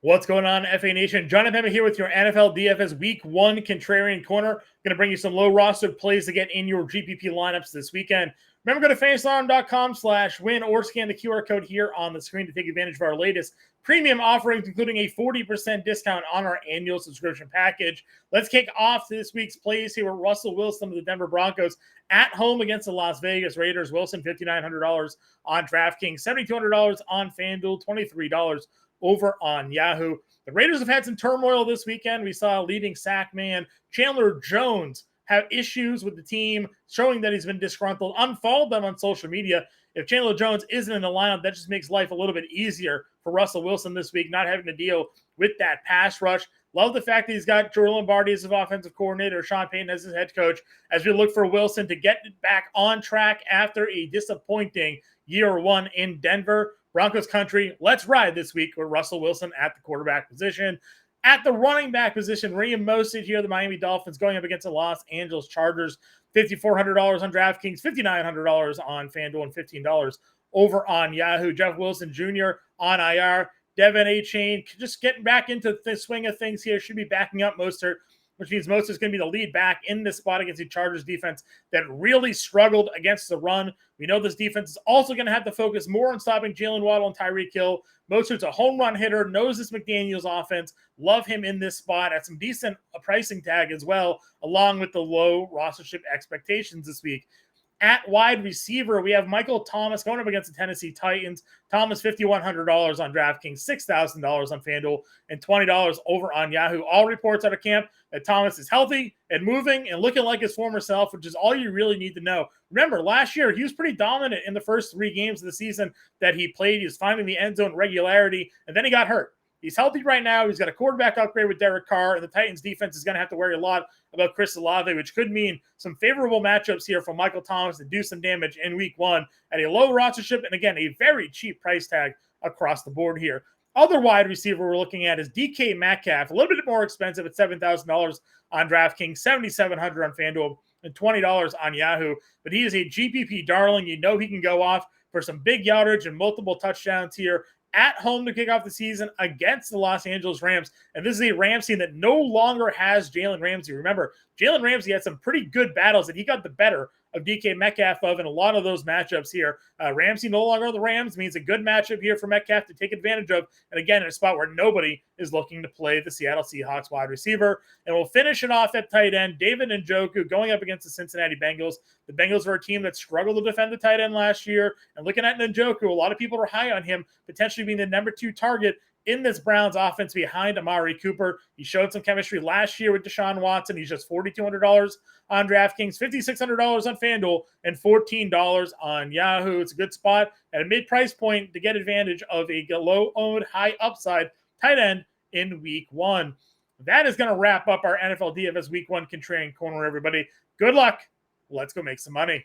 What's going on, FA Nation? Jon Impemba here with your NFL DFS Week 1 Contrarian Corner. Going to bring you some low roster plays to get in your GPP lineups this weekend. Remember, go to fantasyalarm.com/win or scan the QR code here on the screen to take advantage of our latest premium offerings, including a 40% discount on our annual subscription package. Let's kick off this week's plays here with Russell Wilson of the Denver Broncos at home against the Las Vegas Raiders. Wilson, $5,900 on DraftKings, $7,200 on FanDuel, $23 over on Yahoo. The Raiders have had some turmoil this weekend. We saw leading sack man Chandler Jones have issues with the team, showing that he's been disgruntled. Unfollowed them on social media. If Chandler Jones isn't in the lineup, that just makes life a little bit easier for Russell Wilson this week, not having to deal with that pass rush. Love the fact that he's got Joe Lombardi as his offensive coordinator, Sean Payton as his head coach, as we look for Wilson to get back on track after a disappointing year one in Denver. Broncos country, let's ride this week with Russell Wilson at the quarterback position. At the running back position, Raheem Mostert here, the Miami Dolphins going up against the Los Angeles Chargers. $5,400 on DraftKings, $5,900 on FanDuel, and $15 over on Yahoo. Jeff Wilson Jr. on IR. Devin A-Chain just getting back into the swing of things here. Should be backing up Mostert, which means Mostert's going to be the lead back in this spot against the Chargers defense that really struggled against the run. We know this defense is also going to have to focus more on stopping Jalen Waddle and Tyreek Hill. Mostert's a home run hitter, knows this McDaniels offense. Love him in this spot at some decent pricing tag as well, along with the low rostership expectations this week. At wide receiver, we have Michael Thomas going up against the Tennessee Titans. Thomas, $5,100 on DraftKings, $6,000 on FanDuel, and $20 over on Yahoo. All reports out of camp that Thomas is healthy and moving and looking like his former self, which is all you really need to know. Remember, last year, he was pretty dominant in the first 3 games of the season that he played. He was finding the end zone regularity, and then he got hurt. He's healthy right now. He's got a quarterback upgrade with Derek Carr, and the Titans defense is going to have to worry a lot about Chris Olave, which could mean some favorable matchups here for Michael Thomas to do some damage in week 1 at a low rostership, and again, a very cheap price tag across the board here. Other wide receiver we're looking at is DK Metcalf, a little bit more expensive at $7,000 on DraftKings, $7,700 on FanDuel, and $20 on Yahoo. But he is a GPP darling. You know he can go off for some big yardage and multiple touchdowns here at home to kick off the season against the Los Angeles Rams. And this is a Rams team that no longer has Jalen Ramsey. Remember, Jalen Ramsey had some pretty good battles that he got the better of DK Metcalf of in a lot of those matchups here. Ramsey no longer on the Rams means a good matchup here for Metcalf to take advantage of. And again, in a spot where nobody is looking to play the Seattle Seahawks wide receiver. And we'll finish it off at tight end. David Njoku going up against the Cincinnati Bengals. The Bengals were a team that struggled to defend the tight end last year. And looking at Njoku, a lot of people are high on him, potentially being the number 2 target in this Browns offense behind Amari Cooper. He showed some chemistry last year with Deshaun Watson. He's just $4,200 on DraftKings, $5,600 on FanDuel, and $14 on Yahoo. It's a good spot at a mid-price point to get advantage of a low-owned, high-upside tight end in week 1. That is going to wrap up our NFL DFS week 1 Contrarian Corner, everybody. Good luck. Let's go make some money.